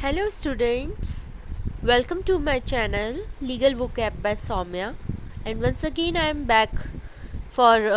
Hello students, welcome to my channel Legal Vocab by Soumya, and once again I am back for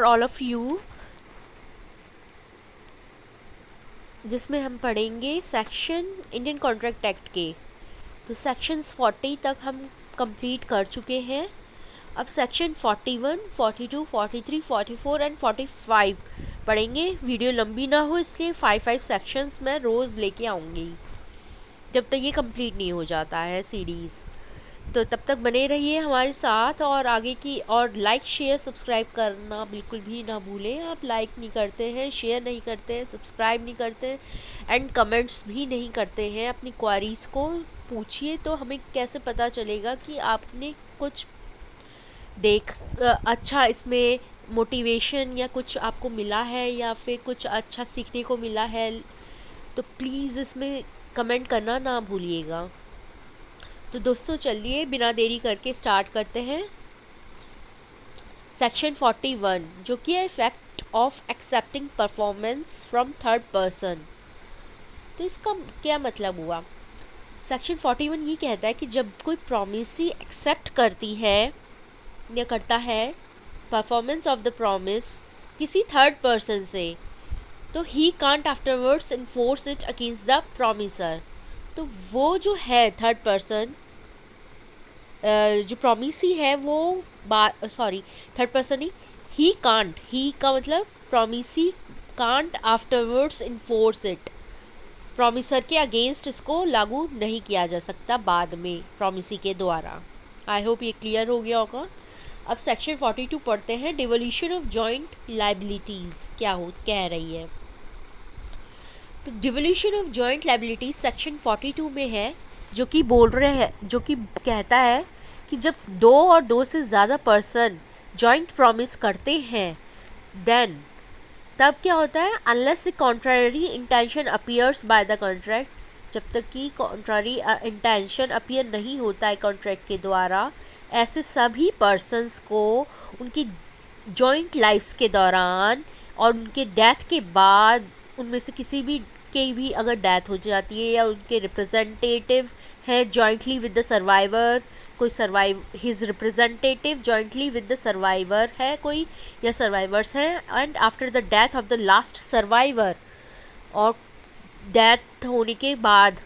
all of you, जिसमें हम पढ़ेंगे section Indian contract act के। तो sections 40 तक हम complete कर चुके हैं। अब सेक्शन 41, 42, 43, 44 एंड 45 पढ़ेंगे। वीडियो लंबी ना हो इसलिए 5 सेक्शंस मैं रोज़ लेके आऊँगी जब तक ये कंप्लीट नहीं हो जाता है सीरीज़। तो तब तक बने रहिए हमारे साथ और आगे की, और लाइक शेयर सब्सक्राइब करना बिल्कुल भी ना भूलें। आप लाइक नहीं करते हैं, शेयर नहीं करते हैं, सब्सक्राइब नहीं करते एंड कमेंट्स भी नहीं करते हैं। अपनी क्वारीज़ को पूछिए, तो हमें कैसे पता चलेगा कि आपने कुछ अच्छा इसमें मोटिवेशन या कुछ आपको मिला है या फिर कुछ अच्छा सीखने को मिला है। तो प्लीज़ इसमें कमेंट करना ना भूलिएगा। तो दोस्तों चलिए बिना देरी करके स्टार्ट करते हैं। सेक्शन 41 जो कि है effect of accepting performance from third person. तो इसका क्या मतलब हुआ? सेक्शन 41 ये कहता है कि जब कोई प्रॉमिसी एक्सेप्ट करती है या करता है परफॉर्मेंस ऑफ द प्रॉमिस किसी थर्ड पर्सन से, तो he can't afterwards enforce it against the promiser. तो वो जो है थर्ड पर्सन, जो प्रॉमिसी है वो थर्ड पर्सन ही कांट, ही का मतलब promisee can't afterwards enforce it, promisor के अगेंस्ट इसको लागू नहीं किया जा सकता बाद में प्रॉमिसी के द्वारा। आई होप ये क्लियर हो गया होगा। अब सेक्शन 42 पढ़ते हैं। डिवोल्यूशन ऑफ जॉइंट लाइबिलिटीज़ क्या कह रही है। तो devolution of joint liabilities section 42 में है, जो कि कहता है कि जब दो और दो से ज़्यादा पर्सन जॉइंट प्रॉमिस करते हैं देन तब क्या होता है, unless A contrary intention appears by the contract, जब तक कि कॉन्ट्ररी इंटेंशन अपीयर नहीं होता है कॉन्ट्रैक्ट के द्वारा, ऐसे सभी पर्सन्स को उनकी जॉइंट लाइफ्स के दौरान और उनके डेथ के बाद, उनमें से किसी भी की भी अगर डेथ हो जाती है या उनके रिप्रेजेंटेटिव है जॉइंटली विद द सर्वाइवर, कोई his representative jointly with the survivor है कोई, या सर्वाइवर्स हैं, and after the death of the last survivor, और डेथ होने के बाद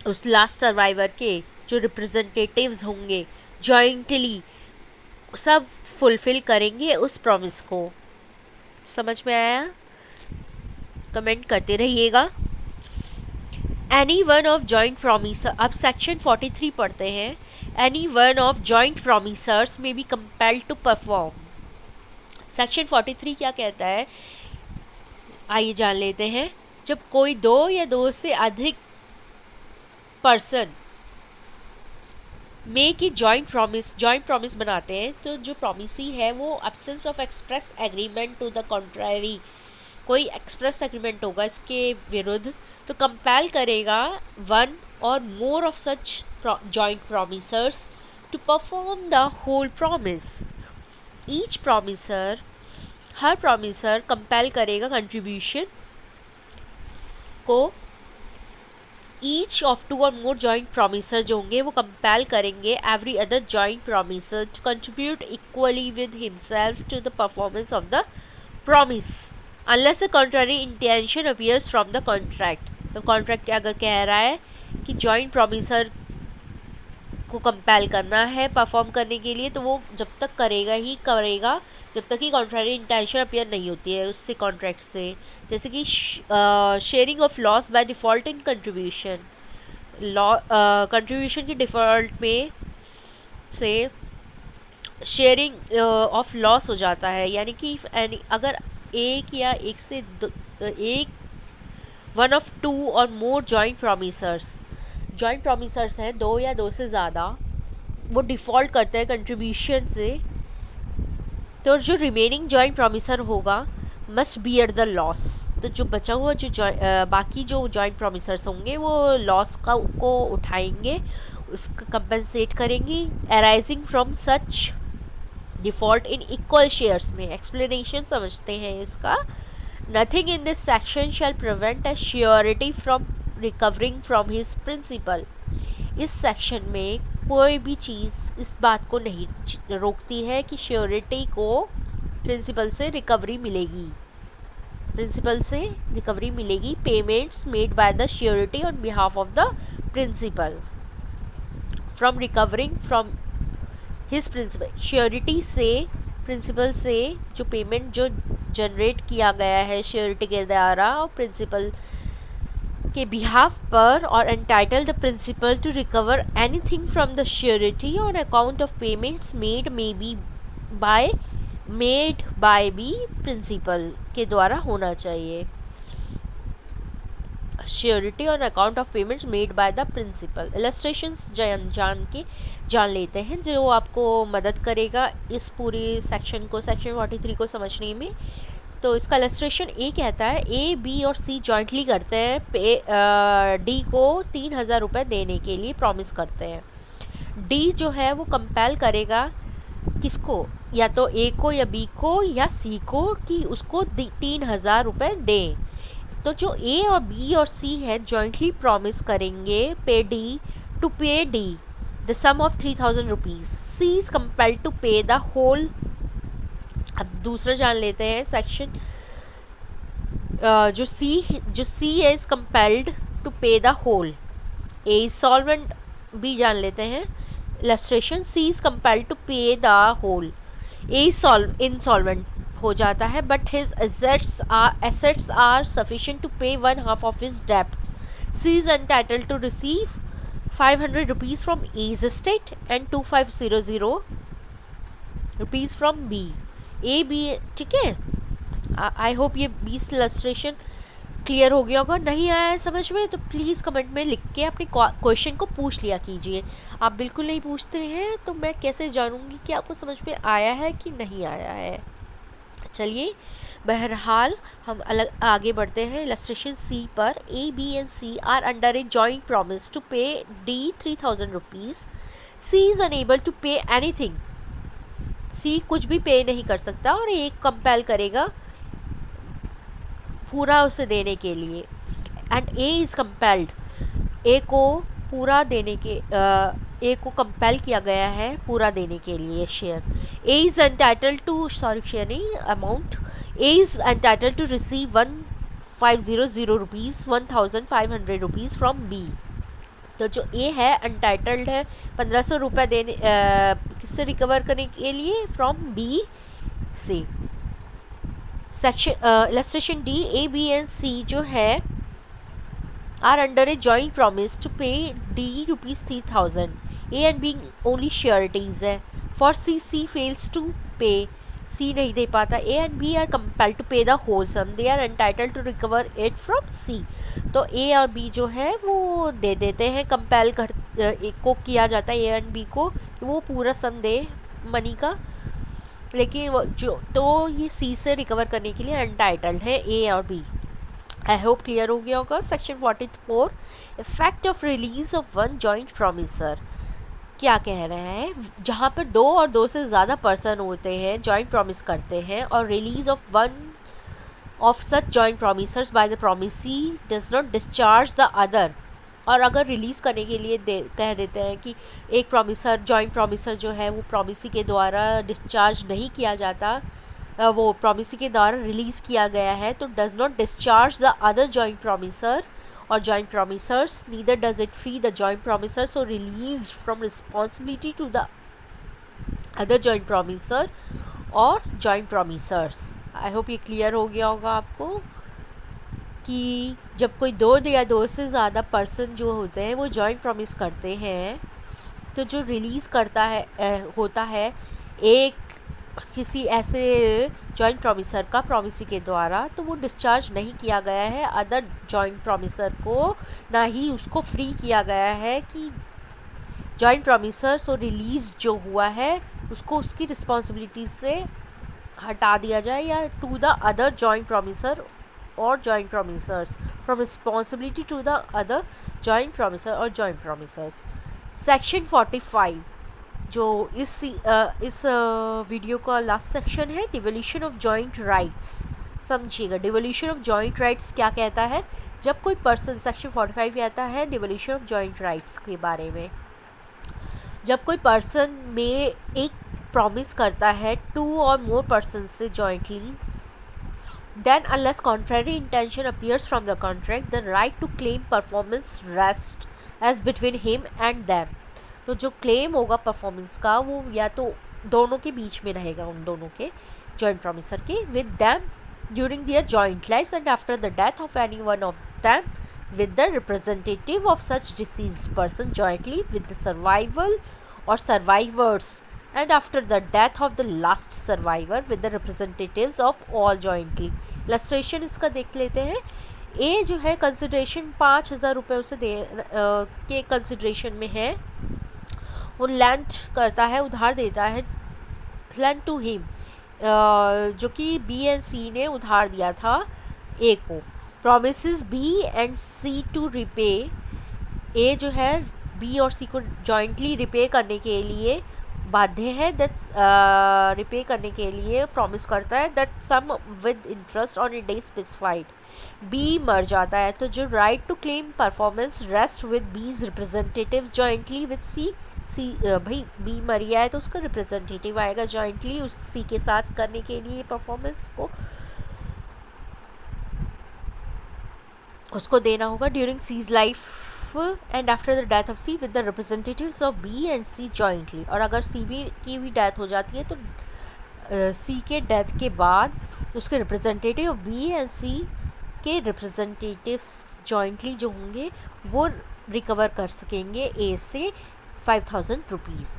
उस लास्ट सर्वाइवर के जो रिप्रेजेंटेटिव्स होंगे जॉइंटली सब फुलफिल करेंगे उस प्रॉमिस को। समझ में आया? कमेंट करते रहिएगा। Any one of joint promisor, अब सेक्शन 43 पढ़ते हैं। Any one of joint promisors में be compelled to perform. Section 43 क्या कहता है, आइए जान लेते हैं। जब कोई दो या दो से अधिक पर्सन में की जॉइंट प्रॉमिस बनाते हैं, तो जो प्रॉमिसी है वो absence of express agreement to the contrary, कोई एक्सप्रेस एग्रीमेंट होगा इसके विरुद्ध, तो कंपेल करेगा one or more of such joint promisors to perform the whole promise. Each promisor, हर प्रॉमिसर कंपेल करेगा कंट्रीब्यूशन को। Each of two or more joint promisor जो होंगे वो कंपेल करेंगे every other joint promisor to contribute equally with himself to the performance of the promise unless a contrary intention appears from the contract. तो contract अगर कह रहा है कि जॉइंट प्रॉमिसर को कंपेल करना है परफॉर्म करने के लिए, तो वो जब तक करेगा जब तक कि कॉन्ट्ररी इंटेंशन अपीयर नहीं होती है उससे कॉन्ट्रैक्ट से। जैसे कि sharing of loss by default in contribution, contribution की डिफ़ॉल्ट में से शेयरिंग ऑफ लॉस हो जाता है, यानी कि अगर एक या एक one of two or more joint प्रॉमिसर्स हैं, दो या दो से ज़्यादा, वो डिफ़ॉल्ट करते हैं कंट्रीब्यूशन से, तो जो रिमेनिंग जॉइंट प्रॉमिसर होगा मस्ट बियर द लॉस। तो जो बचा हुआ बाकी जो जॉइंट प्रॉमिसर्स होंगे वो लॉस को उठाएंगे, उसका कंपनसेट करेंगी arising from such default in equal shares में। एक्सप्लेनेशन समझते हैं इसका। Nothing in this section shall prevent a surety from recovering from his principal. इस सेक्शन में कोई भी चीज़ इस बात को नहीं रोकती है कि श्योरिटी को प्रिंसिपल से रिकवरी मिलेगी, payments made by the surety on behalf of the principal from recovering from his principal. Surety से, प्रिंसिपल से जो पेमेंट जो जनरेट किया गया है श्योरिटी के द्वारा और प्रिंसिपल के बिहाफ पर, और entitle the principal to recover anything from the surety on account of payments made by B principal के द्वारा होना चाहिए। Surety on account of payments made by the principal. Illustrations जान लेते हैं जो आपको मदद करेगा इस पूरे सेक्शन 43 को समझने में। तो इसका इलस्ट्रेशन ए कहता है ए, बी और सी जॉइंटली करते हैं डी को 3000 रुपये देने के लिए प्रॉमिस करते हैं। डी जो है वो कंपेल करेगा किसको, या तो ए को या बी को या सी को, कि उसको 3000 रुपये दें। तो जो ए और बी और सी है जॉइंटली प्रॉमिस करेंगे to pay D the sum of 3000 rupees. C is compelled to pay the whole. अब दूसरा जान लेते हैं सेक्शन। जो C is compelled to pay the whole. A is solvent, B जान लेते हैं illustration. C is compelled to pay the whole. A is insolvent हो जाता है but his assets are sufficient to pay 1/2 of his debts. C is entitled to receive 500 rupees from A's estate and 2500 rupees from B. A B, ठीक है। I hope ये 20 illustration clear हो गया होगा। नहीं आया है समझ में तो प्लीज़ कमेंट में लिख के अपने क्वेश्चन को पूछ लिया कीजिए। आप बिल्कुल नहीं पूछते हैं तो मैं कैसे जानूँगी कि आपको समझ में आया है कि नहीं आया है। चलिए, बहरहाल हम आगे बढ़ते हैं इलस्ट्रेशन सी पर। A, B and C are under a joint promise to pay D 3000 rupees. C is unable to pay anything. C कुछ भी पे नहीं कर सकता और ए कंपेल करेगा पूरा उसे देने के लिए। एंड ए इज़ कंपेल्ड, ए को पूरा देने के ए को कंपेल किया गया है पूरा देने के लिए share. A is entitled to share नहीं amount. A is entitled to receive 1500 rupees 1500 rupees from B. तो जो ए है एंटाइटल्ड है 1500 रुपये देने किससे रिकवर करने के लिए, फ्रॉम बी से। Section illustration D, A B and C जो है are under a joint promise to pay D ₹3000। A and B only sureties है। For C fails to pay, C नहीं दे पाता। A and B are compelled to pay the whole sum, they are entitled to recover it from C. तो A और B जो है वो दे देते हैं, कंपेल को किया जाता है ए एंड बी को वो पूरा सम दे मनी का, लेकिन वो तो ये सी से रिकवर करने के लिए एंटाइटल्ड है ए और बी। आई होप क्लियर हो गया होगा। Section 44 effect of release of one joint promiser क्या कह रहे हैं। जहाँ पर 2 और 2 से ज़्यादा पर्सन होते हैं जॉइंट प्रॉमिस करते हैं और release of one of such joint promisors by the promisee does not discharge the other. और अगर रिलीज़ करने के लिए कह देते हैं कि एक प्रॉमिसर जॉइंट प्रॉमिसर जो है वो प्रॉमिसी के द्वारा डिस्चार्ज नहीं किया जाता, वो प्रॉमिसी के द्वारा रिलीज़ किया गया है, तो does not discharge the other joint promiser or joint promisers, neither does it free the joint promisor so released from responsibility to the other joint promisor or joint promisers। I hope ये clear हो गया होगा आपको कि जब कोई 2 या 2 से ज़्यादा पर्सन जो होते हैं वो जॉइंट प्रॉमिस करते हैं तो जो रिलीज़ करता है होता है एक किसी ऐसे जॉइंट प्रॉमिसर का प्रॉमिसी के द्वारा, तो वो डिस्चार्ज नहीं किया गया है अदर जॉइंट प्रॉमिसर को, ना ही उसको फ्री किया गया है कि जॉइंट प्रॉमिसर सो रिलीज़ जो हुआ है उसको उसकी रिस्पॉन्सिबिलिटी से हटा दिया जाए या to the other joint promisor or joint promisors from responsibility to the other joint promisor or joint promisors. Section 45 जो इस वीडियो का लास्ट सेक्शन है, डिवोल्यूशन ऑफ जॉइंट राइट्स। समझिएगा, डिवोल्यूशन ऑफ जॉइंट राइट्स क्या कहता है। जब कोई पर्सन, सेक्शन 45 कहता है डिवोल्यूशन ऑफ जॉइंट राइट्स के बारे में, जब कोई पर्सन में एक प्रॉमिस करता है टू और मोर पर्सन से jointly, then unless contrary intention appears from the contract, the right to claim performance rests as between him and them। तो जो क्लेम होगा परफॉर्मेंस का वो या तो दोनों के बीच में रहेगा, उन दोनों के जॉइंट प्रॉमिसर के, with them during their joint lives and after the death of any one of them with the representative of such deceased person jointly with the survival or survivors and after the death of the last survivor with the representatives of all jointly। illustration इसका देख लेते हैं। ए जो है consideration 5,000 रुपये उसे दे के consideration में है, वो लैंड करता है, उधार देता है, लैंड टू हिम, जो कि बी एंड सी ने उधार दिया था ए को। promises B and C to repay, ए जो है बी और सी को जॉइंटली रिपे करने के लिए बाध्य है, दैट्स रिपे करने के लिए प्रॉमिस करता है, that sum with interest on a day specified. B मर जाता है तो जो right to claim performance rest with B's representative jointly with C. C भाई बी मर गया है तो उसका रिप्रेजेंटेटिव आएगा जॉइंटली उस सी के साथ करने के लिए परफॉर्मेंस को, उसको देना होगा during C's life and after the death of C with the representatives of B and C jointly. और अगर सी बी की भी डेथ हो जाती है तो सी के डेथ के बाद उसके रिप्रेजेंटेटिव बी एंड सी के रिप्रेजेंटेटिव्स जॉइंटली जो होंगे वो रिकवर कर सकेंगे ए से 5,000 रुपीज़।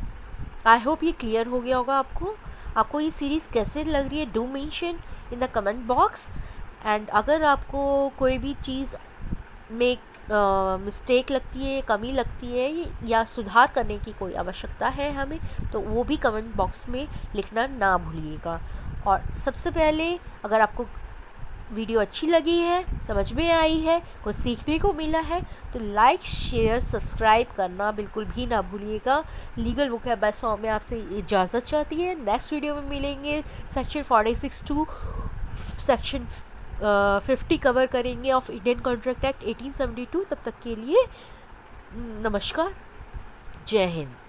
आई होप ये क्लियर हो गया होगा आपको। आपको ये सीरीज़ कैसे लग रही है do mention in the comment box. And अगर आपको कोई भी चीज़ में मिस्टेक लगती है, कमी लगती है या सुधार करने की कोई आवश्यकता है हमें, तो वो भी कमेंट बॉक्स में लिखना ना भूलिएगा। और सबसे पहले अगर आपको वीडियो अच्छी लगी है, समझ में आई है, कुछ सीखने को मिला है, तो लाइक शेयर सब्सक्राइब करना बिल्कुल भी ना भूलिएगा। लीगल बुक है बस में आपसे इजाज़त चाहती है। नेक्स्ट वीडियो में मिलेंगे, सेक्शन 46 टू सेक्शन 50 कवर करेंगे ऑफ इंडियन कॉन्ट्रैक्ट एक्ट 1872। तब तक के लिए नमस्कार, जय हिंद।